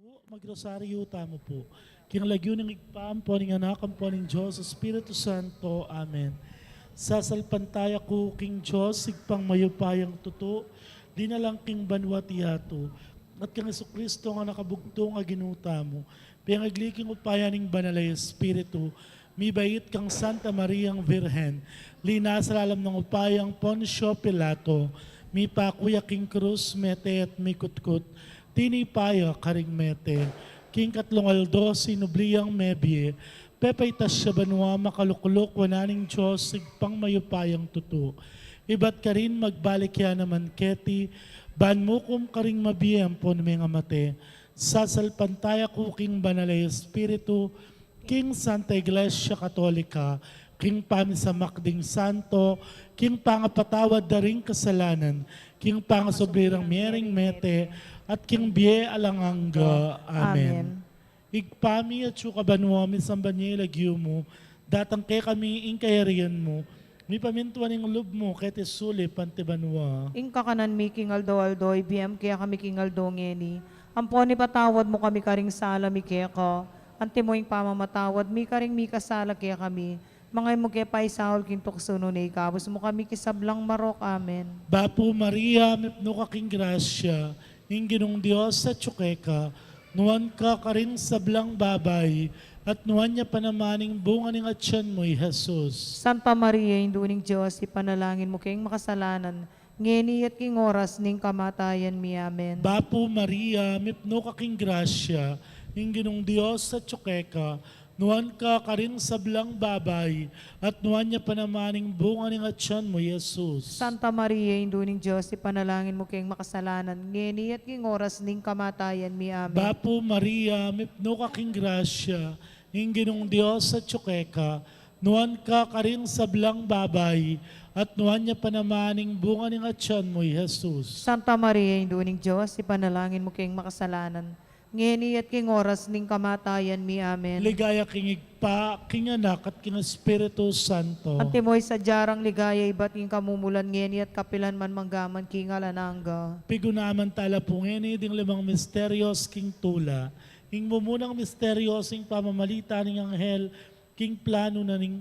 po, magrosaryo tamo po. Kinalagyo ng igpaam po ng anak ang po ng Diyos, Espiritu Santo. Amen. Sasalpantaya ko king Diyos, sigpang mayupayang tuto, di na lang king banwat yato. At kang Kristo nga nakabugtong nga ginuta mo, pingagliking upayaning banalay Espiritu, mi bait kang Santa Mariang Virhen, linasalalam ng upayang Poncio Pilato, mi pakuya king krus, mete at mi kutkut, tinipaya karing mete, king katlong aldo, sinubliyang mebye, pepay tas siya banwa makalukulok, wananing Diyos, sigpang mayupayang tuto. Iba't ka rin magbalik ya naman keti, ban mo kum karing mabiyam po mga mate, sasalpantaya ko king banalay Espiritu, king Santa Iglesia Katolika, king pamisamakding santo, king pangapatawad da ring kasalanan, king pangasoberang miyering mete, at king biye alangangga. Amen. Igpami at sukabanwa mi sambanye lagyo mo, datang kay kami inkayarian mo, mi pamintuan ng loob mo, kay tesuli pantibanwa. Ingka kanan mi kingaldo aldo, ibiyam kaya kami kingaldo ngeni. Amponi patawad mo kami karing sala mi kaya ko. Antimoing pamamatawad mi karing mi kasala kaya kami. Mga mo kaya paisahol kintuksuno na ikabos mo kami kisablang marok. Amen. Bapo Maria, mipno ka king grasya, ginong Diyos sa tsukeka, nuwan ka karing sablang babay, at nuwan niya panamaning bunga ng atyan mo'y Jesus. Santa Maria, induning Diyos, ipanalangin mo kayong makasalanan, ngeni at king oras ning kamatayan mi. Amen. Bapo Maria, mipno ka king grasya, ginong Diyos sa tsukeka, nuwan ka karing sablang babay, at nuwan niya panamaning bunga ng atyan mo, Jesus. Santa Maria, induning Diyos, ipanalangin mo kayong makasalanan, ngeni at king oras ning kamatayan mi. Amen. Bapo Maria, mipno ka king grasya, ginong Diyos sa tsukeka, nuwan ka karing sablang babay, at nuwan niya panamaning bunga ng atyan mo, Jesus. Santa Maria, induning Diyos, ipanalangin mo kayong makasalanan, ngeni at king oras ning kamatayan mi. Amen. Ligaya king igpa, king anak at king Espiritu Santo. Antimoy sa jarang ligaya, iba't king kamumulan, ngeni at kapilan man manggaman, king alanangga. Pigunaman tala po ngeni ding limang misteryos king tula. Ing mumunang misteryos ing pamamalita ng anghel, king plano na ning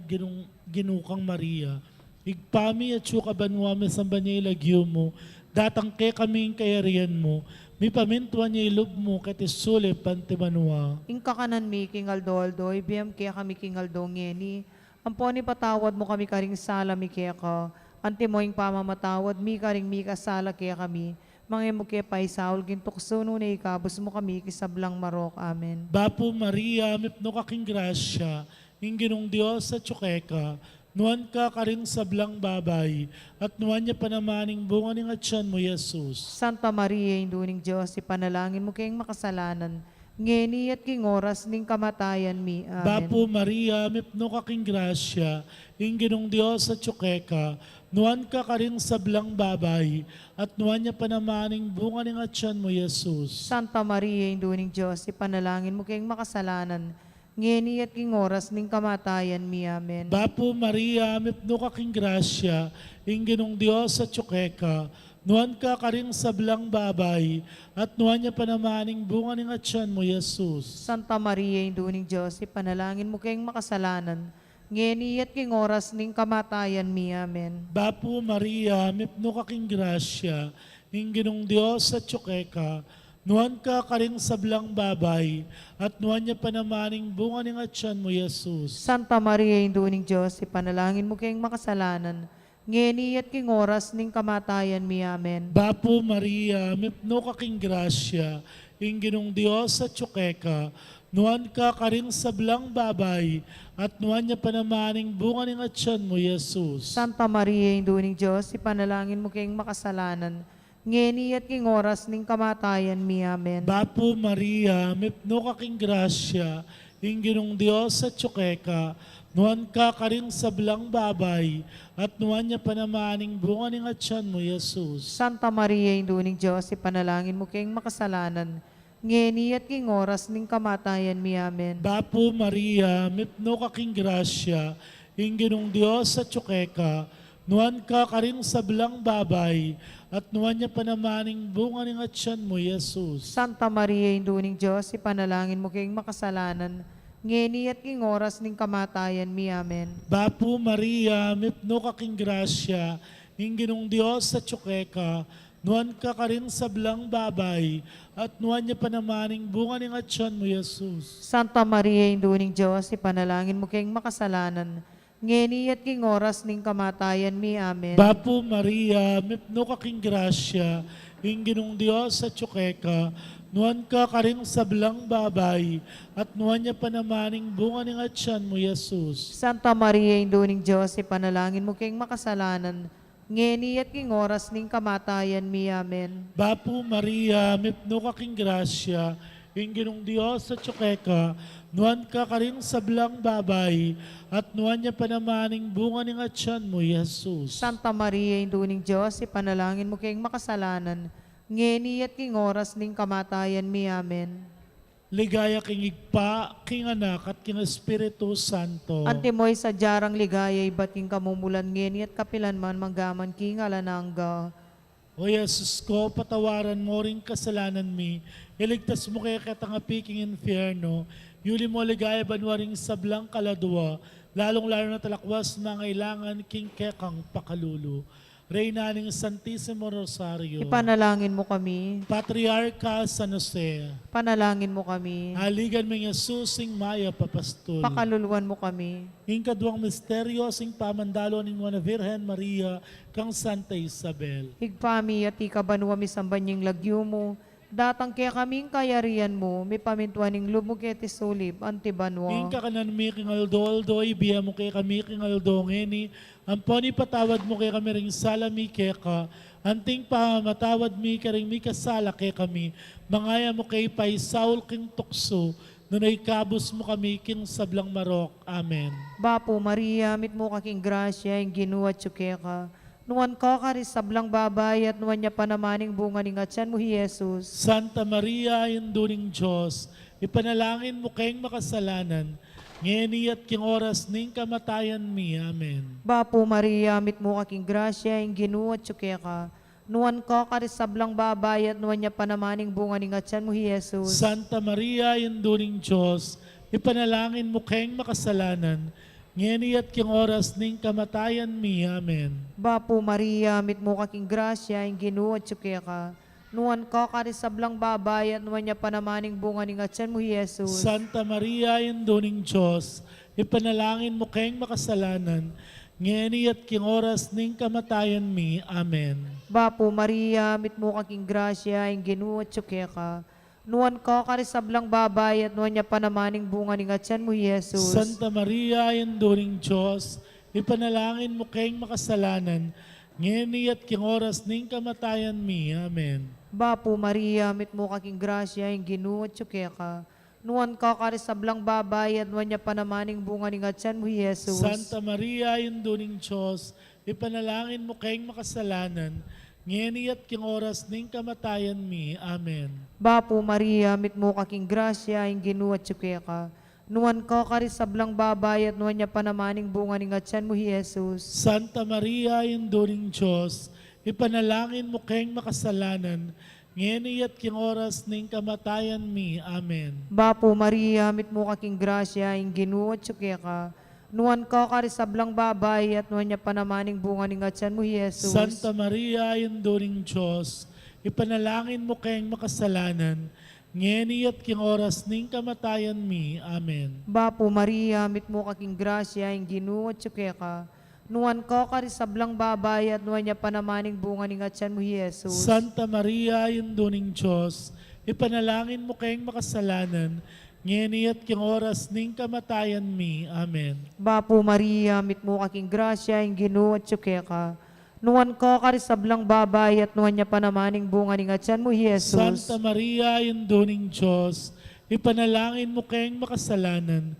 ginukang Maria. Igpami at sukabanwa mi sambanya ilagyo mo, datang ke kaming kayarian mo, mi pamintuan niya ilub mo katisuli pantibanwa. Ing kakanan mi, king aldo, ibiyam kaya kami king aldo, ngeni. Amponi patawad mo kami karing sala mi kaya ka. Antimoing pamamatawad mi karing mi kasala kaya kami. Mga mo kaya paisaul gintuksuno na ikabos mo kami kisablang marok. Amen. Bapo Maria, mipno ka king grasya, ginong Diyos sa tsukeka, nuwan ka karing sablang babay, at nuwan niya panamaning bunga ng atyan mo, Jesus. Santa Maria, induning Diyos, ipanalangin mo kayong makasalanan, ngeni at king oras ning kamatayan mi. Amen. Bapo Maria, mipno ka king grasya, ginong Diyos sa tsukeka, nuwan ka karing sablang babay, at nuwan niya panamaning bunga ng atyan mo, Jesus. Santa Maria, induning Diyos, ipanalangin mo kayong makasalanan, ngeni at king oras ning kamatayan mi. Amen. Bapo Maria, mipno ka king grasya, ginong Diyos sa tsukeka, nuwan ka karing sablang babay, at nuwan niya panamaning bunga ng atyan mo, Jesus. Santa Maria, induning Diyos, ipanalangin mo kayong makasalanan, ngeni at king oras ning kamatayan mi. Amen. Bapo Maria, mipno ka king grasya, ginong Diyos sa tsukeka, nuwan ka karing sablang babay, at nuwan niya panamaning bunga ng atyan mo, Jesus. Santa Maria, induning Diyos, ipanalangin mo kayong makasalanan, ngeni at king oras ning kamatayan mi. Amen. Bapo Maria, mipno ka king grasya, ginong Diyos sa tsukeka, nuwan ka karing sablang babay, at nuwan niya panamaning bunga ng atyan mo, Jesus. Santa Maria, induning Diyos, ipanalangin mo kayong makasalanan, ngeni at king oras ning kamatayan mi. Amen. Bapo Maria, mipno ka king grasya, ginong Diyos sa tsukeka, nuwan ka karing sablang babay, at nuwan niya panamaning bunga ng atyan mo, Jesus. Santa Maria, induning Diyos, ipanalangin mo kayong makasalanan, ngeni at king oras ning kamatayan mi. Amen. Bapo Maria, mipno ka king grasya, ginong Diyos sa tsukeka, nuan ka karing sablang babay, at nuan niya panamaning bunga ng atyan mo, Jesus. Santa Maria, Induning Diyos, ipanalangin mo kayong makasalanan, ngeni at king oras ning kamatayan mi. Amen. Bapu Maria, mipno ka king grasya, Ginong Diyos sa tsukeka, nuan ka karing sablang babay, at nuan niya panamaning bunga ng atyan mo, Jesus. Santa Maria, Induning Diyos, ipanalangin mo kayong makasalanan, ngeni at king oras ning kamatayan mi. Amen. Bapu Maria, mipno ka king grasya, Ginong Diyos sa tsukeka, nuan ka karing sablang babay, at nuan niya panamaning bunga ng atyan mo, Jesus. Santa Maria, Induning Diyos, ipanalangin mo kayong makasalanan, ngeni at king oras ning kamatayan mi. Amen. Bapu Maria, mipno ka king grasya, Ginong Diyos sa tsukeka, nuan ka karing sablang babay, at nuan niya panamaning bunga ng atyan mo, Jesus. Santa Maria, Induning Diyos, ipanalangin mo kayong makasalanan, ngeni at king oras ning kamatayan mi. Amen. Ligaya king igpa, king anak, at king Espiritu Santo. Antimoy sa jarang ligaya, iba't king kamumulan ngeni at kapilanman manggaman king alanangga. O Jesus ko, patawaran mo rin kasalanan mi, iligtas mo kaya katangapi king infierno, yuli mo ligaya banwaring sablang kaladwa, lalong-lalo na talakwas na ngailangan king kekang pakalulu. Reyna ng Santissimo Rosario, Ipanalangin mo kami, Patriarca San Jose, panalangin mo kami, haligan mo ng Jesusing Maya Papastol, pakaluluwan mo kami, Ingkadwang misteryo sing pamandalo ni Mona Virgen Maria kang Santa Isabel. higpami at ikabanwa mi sambanying lagyo mo, datang kaya kaming kayarian mo, mi pamintuaning lubog eti sulib, antibanwa. Ingka kanan mi king aldo, ibiya mo kay kami king aldo ngeni, amponi patawad mo kay kami ring sala mi keka, anting pamatawad mi karing mi kasala kay kami, mangaya mo kay pay Saul king tukso, nunay kabus mo kami king sablang marok. Amen. Bapo Maria, mit mo kaking grasya, yung ginuat ka. Nuwan ka karis sablang babay at nuwan niya panamaning bunga ning atyan mo, Jesus. Santa Maria, induring Diyos, ipanalangin mo kayong makasalanan, ngeni at king oras ning kamatayan mi. Amen. Bapo Maria, mit mo kaking grasya, yung ginuat ka. Nuwan ka karis sablang babay at nuwan niya panamaning bunga ning atyan mo, Jesus. Santa Maria, induring Diyos, ipanalangin mo kayong makasalanan, ngeni at king oras ning kamatayan mi. Amen. Bapo Maria, mit mo kaking grasya, yung ginuat ka. Nuwan ka karis sablang babay at nuwan niya panamaning bunga ning atyan mo, Jesus. Santa Maria, induring Diyos, ipanalangin mo kayong makasalanan, ngeni at king oras ning kamatayan mi. Amen. Bapo Maria, mit mo kaking grasya, yung ginuat ka. Nuwan ka karis sablang babay at nuwan niya panamaning bunga ning atyan mo, Jesus. Santa Maria, induring Diyos, ipanalangin mo kayong makasalanan, ngeni at king oras ning kamatayan mi. Amen. Bapo Maria, mit mo kaking grasya, yung ginuat ka. Nuwan ka karis sablang babay at nuwan niya panamaning bunga ning atyan mo, Jesus. Santa Maria, induring Diyos, ipanalangin mo kayong makasalanan, ngeni at king oras ning kamatayan mi. Amen. Bapo Maria, mit mo kaking grasya, yung ginuat ka. Nuwan ka karis sablang babay at nuwan niya panamaning bunga ning atyan mo, Jesus. Santa Maria, induring Diyos, ipanalangin mo kayong makasalanan, ngeni at king oras ning kamatayan mi. Amen. Bapo Maria, mit mo kaking grasya, yung ginuat ka. Nuwan ka karis sablang babay at nuwan niya panamaning bunga ning atyan mo, Jesus. Santa Maria, induring Diyos, ipanalangin mo kayong makasalanan, ngeni at king oras ning kamatayan mi. Amen. Bapo Maria, mit mo kaking grasya, yung ginuat ka. Nuwan ka karis sablang babay at nuwan niya panamaning bunga ning atyan mo, Jesus. Santa Maria, induring Diyos, ipanalangin mo kayong makasalanan, ngeni at king oras ning kamatayan mi. Amen. Bapo Maria, mit mo kaking grasya, yung ginuat ka. Nuwan ka karis sablang babay at nuwan niya panamaning bunga ning atyan mo, Jesus. Santa Maria, induring Diyos, ipanalangin mo kayong makasalanan,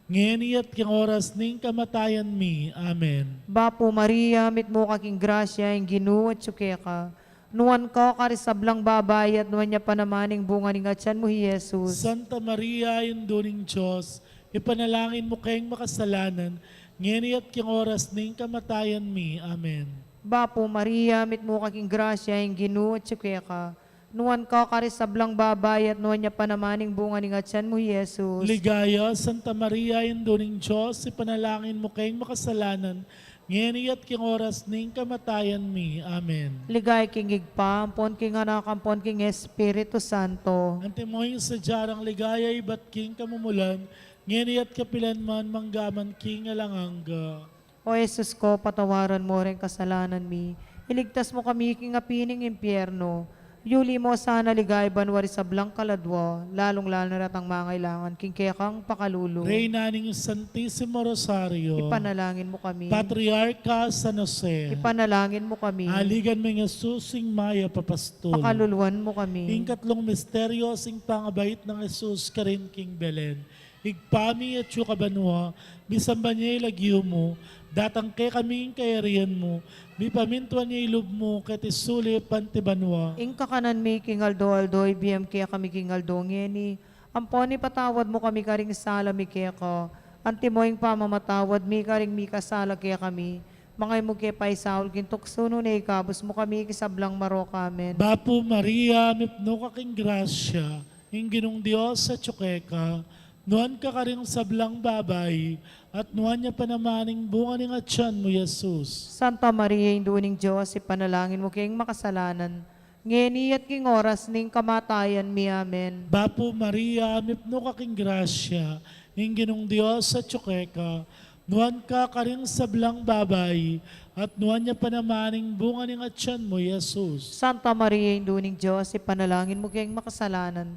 ngeni at king oras ning kamatayan mi. Amen. Bapo Maria, mit mo kaking grasya, yung ginuat ka. Nuwan ka karis sablang babay at nuwan niya panamaning bunga ning atyan mo, Jesus. Santa Maria, induring Diyos, ipanalangin mo kayong makasalanan, ngeni at king oras ning kamatayan mi. Amen. Bapo Maria, mit mo kaking grasya, yung Ginoo at ka. Nuan ka karisablang babay at nuan niya panamaning bunga ni atyan mo, Jesus. Ligaya, Santa Maria, Induning Diyos, ipanalangin mo kayong makasalanan, ngeni at king oras ning kamatayan mi. Amen. Ligay king igpa, ampon king anak, ampon king Espiritu Santo. Antimoy sa jarang ligaya, ibat king kamumulan, ngeni at kapilan man manggaman king alanganga. O Jesus ko, patawaran mo rin kasalanan mi. Iligtas mo kami king apining impyerno. Yuli mo sana ligay banwari sa blang kaladwa, lalong-lalo na ratang mangailangan king kekang pakalulu. Reyna ning Santissimo Rosario, Ipanalangin mo kami. Patriarca San Jose, Ipanalangin mo kami. aligan mga susing maya papastol. Pakaluluan mo kami. Ing katlong misteryo, sing pangabait ng Jesus karin king Belen. Igpami at yukabanwa, bisamba niya ilagyo mo, datang kay kaming kayarihan mo, bipamintuan niya ilub mo, katisuli pantibanwa. Ing kakanan mi king aldo ibiyam kaya kami king aldo ngeni. Amponi patawad mo kami karing sala mi kaya ko. Antimoing pamamatawad mi karing mi kasala kaya kami. Mga mo kaya paisaul kintuksuno na ikabos mo kami kisablang marok amen. Bapo Maria, mipno ka king grasya, ing ginong Diyos sa tsukeka, nuan ka karing sablang babay, at nuan niya panamaning bunga ng atyan mo, Jesus. Santa Maria, Induning Diyos, ipanalangin mo kayong makasalanan. Ngeni at king oras ning kamatayan mi amen. Bapo Maria, mipno ka king grasya, ing ginong Diyos sa tsukeka, nuan ka karing sablang babay, at nuan niya panamaning bunga ng atyan mo, Jesus. Santa Maria, Induning Diyos, ipanalangin mo kayong makasalanan.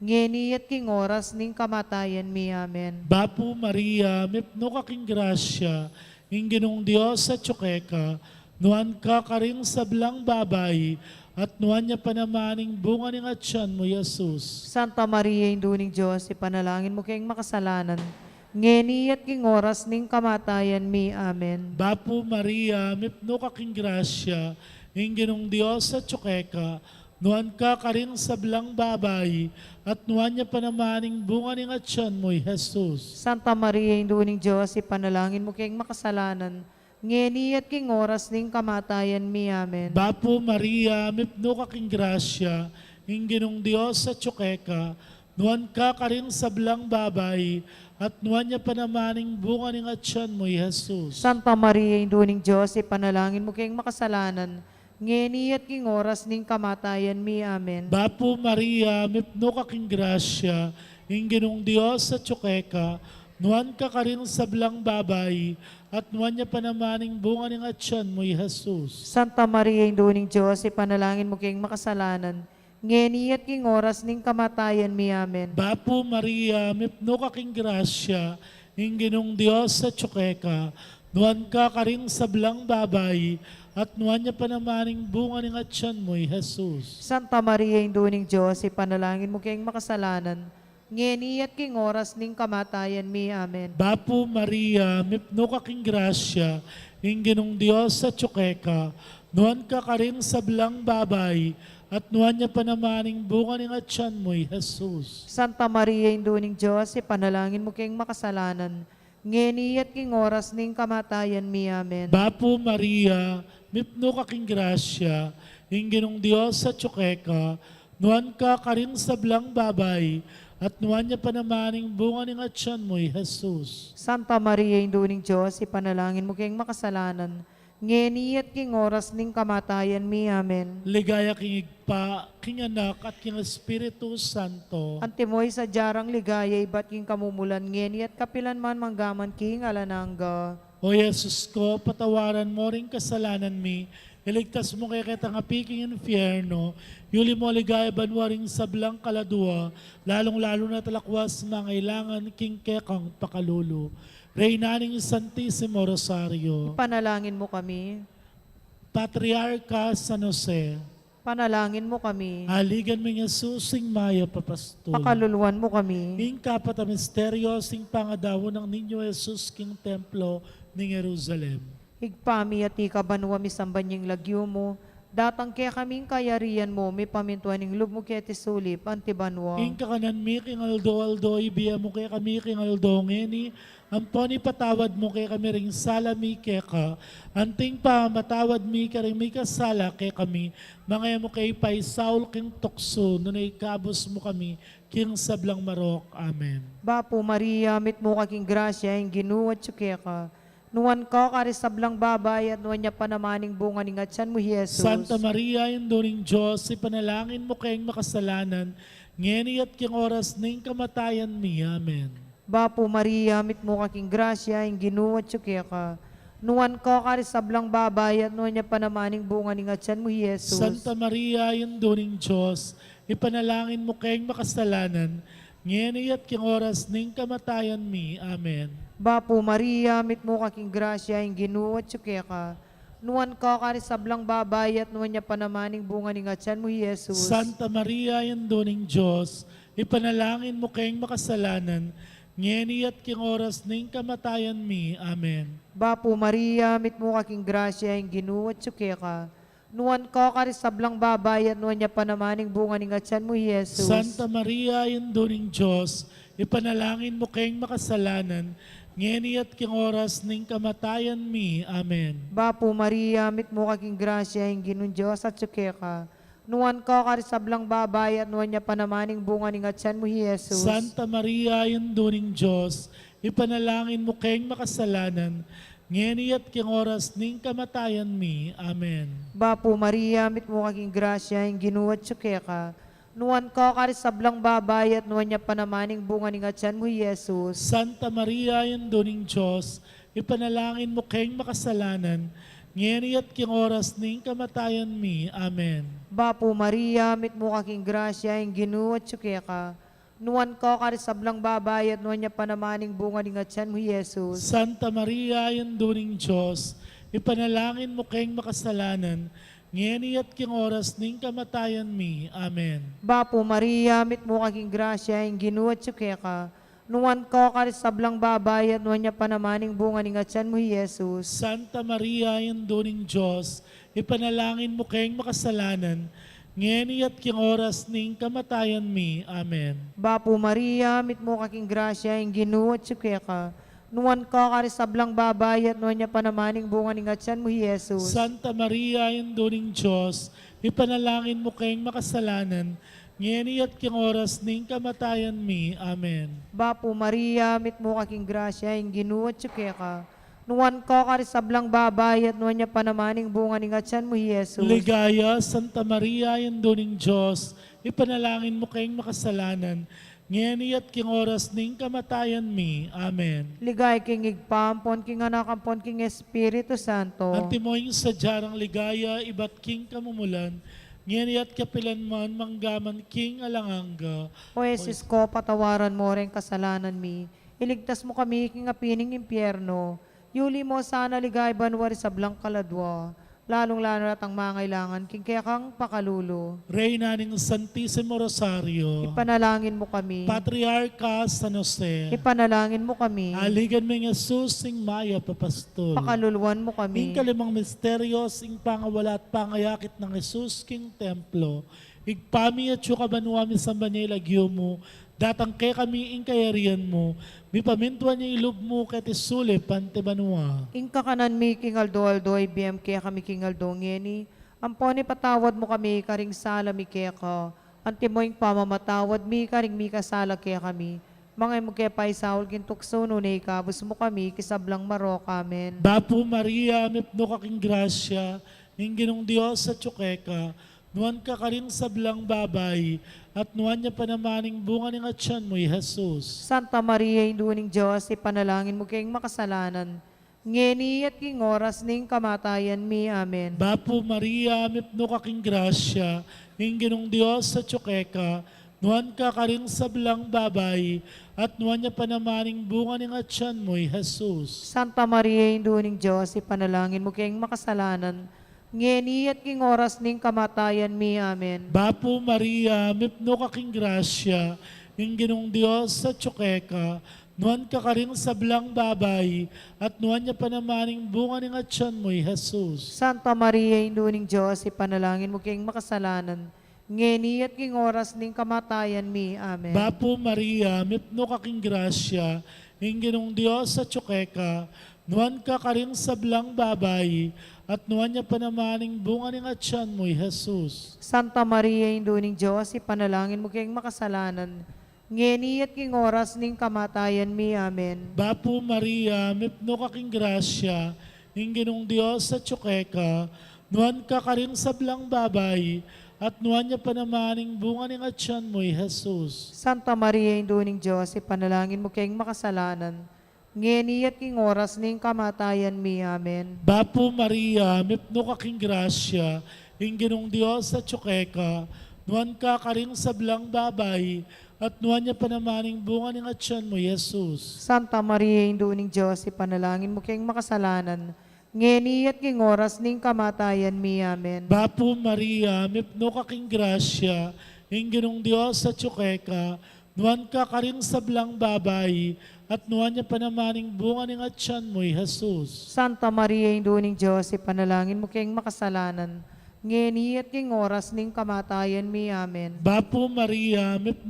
Ngeni at king oras ning kamatayan mi amen. Bapo Maria, mipno ka king grasya, ing ginong Diyos sa tsukeka, nuan ka karing sablang babay, at nuan niya panamaning bunga ng atyan mo, Jesus. Santa Maria, Induning Diyos, ipanalangin mo kayong makasalanan. Ngeni at king oras ning kamatayan mi amen. Bapo Maria, mipno ka king grasya, ing ginong Diyos sa tsukeka, nuan ka karing sablang babay, at nuan niya panamaning bunga ng atyan mo, Jesus. Santa Maria, Induning Diyos, ipanalangin mo kayong makasalanan. Ngeni at king oras ning kamatayan mi amen. Bapo Maria, mipno ka king grasya, ing ginong Diyos sa tsukeka, nuan ka karing sablang babay, at nuan niya panamaning bunga ng atyan mo, Jesus. Santa Maria, Induning Diyos, ipanalangin mo kayong makasalanan. Ngeni at king oras ning kamatayan mi amen. Bapo Maria, mipno ka king grasya, ing ginong Diyos sa tsukeka, nuan ka karing sablang babay, at nuan niya panamaning bunga ng atyan mo, Jesus. Santa Maria, Induning Diyos, ipanalangin mo kayong makasalanan. Ngeni at king oras ning kamatayan mi amen. Bapo Maria, mipno ka king grasya, ing ginong Diyos sa tsukeka, nuan ka karing sablang babay, at nuan niya panamaning bunga ng atyan mo, Jesus. Santa Maria, Induning Diyos, ipanalangin mo kayong makasalanan. Ngeni at king oras ning kamatayan mi amen. Bapo Maria, mipno ka king grasya, ing ginong Diyos sa tsukeka, nuan ka karing sablang babay, at nuan niya panamaning bunga ng atyan mo, Jesus. Santa Maria, Induning Diyos, ipanalangin mo kayong makasalanan. Ngeni at king oras ning kamatayan mi amen. Bapo Maria, mipno ka king grasya, ing ginong Diyos sa tsukeka, nuan ka karing sablang babay, at nuan niya panamaning bunga ng atyan mo, Jesus. Santa Maria, Induning Diyos, ipanalangin mo kayong makasalanan. Ngeni at king oras ning kamatayan mi amen. Ligaya king igpa, king anak, at king Espiritu Santo. Antimoy sa jarang ligaya, iba't king kamumulan, ngeni at kapilan man manggaman king alanangga. O Jesus ko, patawaran mo rin kasalanan mi, iligtas mo kay kitang apiking infierno, yuli mo ligaya banwaring sablang kaladua, lalong-lalo na talakwas mangailangan king kekang pakalulu. Reyna ning Santissimo Rosario, Panalangin mo kami. Patriarca San Jose, Panalangin mo kami. aligan mo nga susing maya papastol. Pakaluluan mo kami. Ing kapat a misteryo, sing pangadawo ng ninyo Jesus king templo ni Jerusalem. Higpami at ikabanwa mi sambanyeng lagyo mo. Datang kaya kaming kayarian mo, may pamintuan ng lub mo kaya tisulip, antibanwa. Ing kakanan mi king aldo ibiya mo kay kami king aldo ngeni. Amponi patawad mo kay kami ring sala mi keka. Anting pa matawad mi ka ring mi kasala kay kami. Mga mo kay pay Saul king tukso nunay kabos mo kami king sablang marok. Amen. Bapo Maria, mit mo kaking grasya, yung ginuwat ka. Nuwan ka karisablang babay at nuwan niya panamaning bunga ni ngatsan mo, Jesus. Santa Maria, induring Diyos, ipanalangin mo kayong makasalanan, ngeni at king oras ning kamatayan mi. Amen. Bapo Maria, mit mo kaking grasya, yung ginuwat ka. Nuwan ka karisablang babay at nuwan niya panamaning bunga ni ngatsan mo, Jesus. Santa Maria, induring Diyos, ipanalangin mo kayong makasalanan, ngeni at king oras ning kamatayan mi. Amen. Bapo Maria, mit mo kaking grasya, yung ginuwat ka. Nuwan ka karisablang babay at nuwan niya panamaning bunga ni ngatsan mo, Jesus. Santa Maria, induring Diyos, ipanalangin mo kayong makasalanan, ngeni at king oras ning kamatayan mi. Amen. Bapo Maria, mit mo kaking grasya, yung ginuwat ka. Nuwan ka karisablang babay at nuwan niya panamaning bunga ni ngatsan mo, Jesus. Santa Maria, induring Diyos, ipanalangin mo kayong makasalanan, ngeni at king oras ning kamatayan mi. Amen. Bapo Maria, mit mo kaking grasya, yung ginun Diyos at ka. Nuwan ka karisablang babay at nuwan niya panamaning bunga ni ngatsan mo, Jesus. Santa Maria, induring Diyos, ipanalangin mo kayong makasalanan, ngeni at king oras ning kamatayan mi. Amen. Bapo Maria, mit mo kaking grasya, yung ginuwat ka. Nuwan ka karisablang babay at nuwan niya panamaning bunga ni ngatsan mo, Jesus. Santa Maria, induring Diyos, ipanalangin mo kayong makasalanan, ngeni at king oras ning kamatayan mi. Amen. Bapo Maria, mit mo kaking grasya, yung ginuwat ka. Nuwan ka karisablang babay at nuwan niya panamaning bunga ni ngatsan mo, Jesus. Santa Maria, induring Diyos, ipanalangin mo kayong makasalanan, ngeni at king oras ning kamatayan mi. Amen. Bapo Maria, mit mo kaking grasya, yung ginuwat ka. Nuwan ka karisablang babay at nuwan niya panamaning bunga ni ngatsan mo, Jesus. Santa Maria, induring Diyos, ipanalangin mo kayong makasalanan, ngeni at king oras ning kamatayan mi. Amen. Bapo Maria, mit mo kaking grasya, yung ginuwat ka. Nuwan ka karisablang babay at nuwan niya panamaning bunga ni ngatsan mo, Jesus. Santa Maria, induring Diyos, ipanalangin mo kayong makasalanan, ngeni at king oras ning kamatayan mi. Amen. Bapo Maria, mit mo kaking grasya, yung ginuwat ka. Nuwan ka karisablang babay at nuwan niya panamaning bunga ni ngatsan mo, Jesus. Ligaya, Santa Maria, induring Diyos, ipanalangin mo kayong makasalanan, ngeni at king oras ning kamatayan mi. Amen. Ligay king igpampon, king anakampon, king Espiritu Santo. Antimoing sa jarang ligaya, ibat king kamumulan, ngeni at kapilan man manggaman king alanganga. O Jesus ko, patawaran mo rin kasalanan mi. Iligtas mo kami king apining impyerno. Yuli mo sana ligay banwari sa blang kaladwa. Lalong-lalo na ang mangailangan, king kaya kang pakalulo. Reyna ng Santissimo Rosario, Ipanalangin mo kami. Patriarca San Jose, Ipanalangin mo kami. aligan mo ng Jesus sing Maya Papastol. Pakaluluan mo Ing kami. kalimang misteryos, ing pangawala at pangayakit ng Jesus king templo. Igpami at yukabanuami sa banilagyo mo, datang kay kami ing kayarian mo, mi pamintuan niya ilub mo ket isuli pantebanua. Ingka kanan mi king aldo, ibiyam kaya kami king aldo ngeni. Amponi patawad mo kami, karing sala mi kaya ka. Antimoing pamamatawad mi, karing mi kasala kaya kami. Mga mo kaya pa isaul kintukso no na ikabos mo kami, kisablang marok, amen. Bapo Maria, mipno kaking grasya, ing ginong Diyos sa tsukeka, nuan ka karing sablang babay, at nuan niya panamaning bunga ng atyan mo, Jesus. Santa Maria, induning Diyos, ipanalangin mo kayong makasalanan. Ngeni at king oras ning kamatayan mi, amen. Bapo Maria, mipno kaking grasya, ing ginong Diyos sa tsukeka, nuan ka karing sablang babay, at nuan niya panamaning bunga ng atyan mo, Jesus. Santa Maria, induning Diyos, ipanalangin mo kayong makasalanan. Ngeni at king oras ning kamatayan mi, amen. Bapo Maria, mipno kaking grasya, ing ginong Diyos sa tsukeka, nuan ka karing sablang babay, at nuan niya panamaning bunga ng atyan mo'y Jesus. Santa Maria, Induning Diyos, ipanalangin mo king makasalanan, ngeni at king oras ning kamatayan mi. Amen. Bapo Maria, mipno kaking grasya, Inginong Diyos sa tsukeka, nuan ka karing sablang babay, at nuan niya panamaning bunga ng atyan mo'y Jesus. Santa Maria, Induning Diyos, ipanalangin mo king makasalanan, ngeni at king oras ning kamatayan mi. Amen. Bapo Maria, mipno kaking grasya, Inginong Diyos sa tsukeka, nuan ka karing sablang babay, at nuan niya panamaning bunga ng atyan mo'y Jesus. Santa Maria, Induning Diyos, ipanalangin mo king makasalanan, ngeni at king oras ning kamatayan mi. Amen. Bapo Maria, mipno kaking grasya, Inginong Diyos sa tsukeka, nuan ka karing sablang babay, at nuan niya panamaning bunga ng atyan mo, Jesus. Santa Maria, Induning Diyos, ipanalangin mo king makasalanan, ngeni at king oras ning kamatayan mi. Amen. Bapo Maria, mipno kaking grasya, Inginong Diyos sa tsukeka, nuan ka karing sablang babay, at nuan niya panamaning bunga ng atyan mo, Jesus. Santa Maria, Induning Diyos, ipanalangin mo king makasalanan, ngeni at king oras ning kamatayan mi. Amen. Bapo Maria,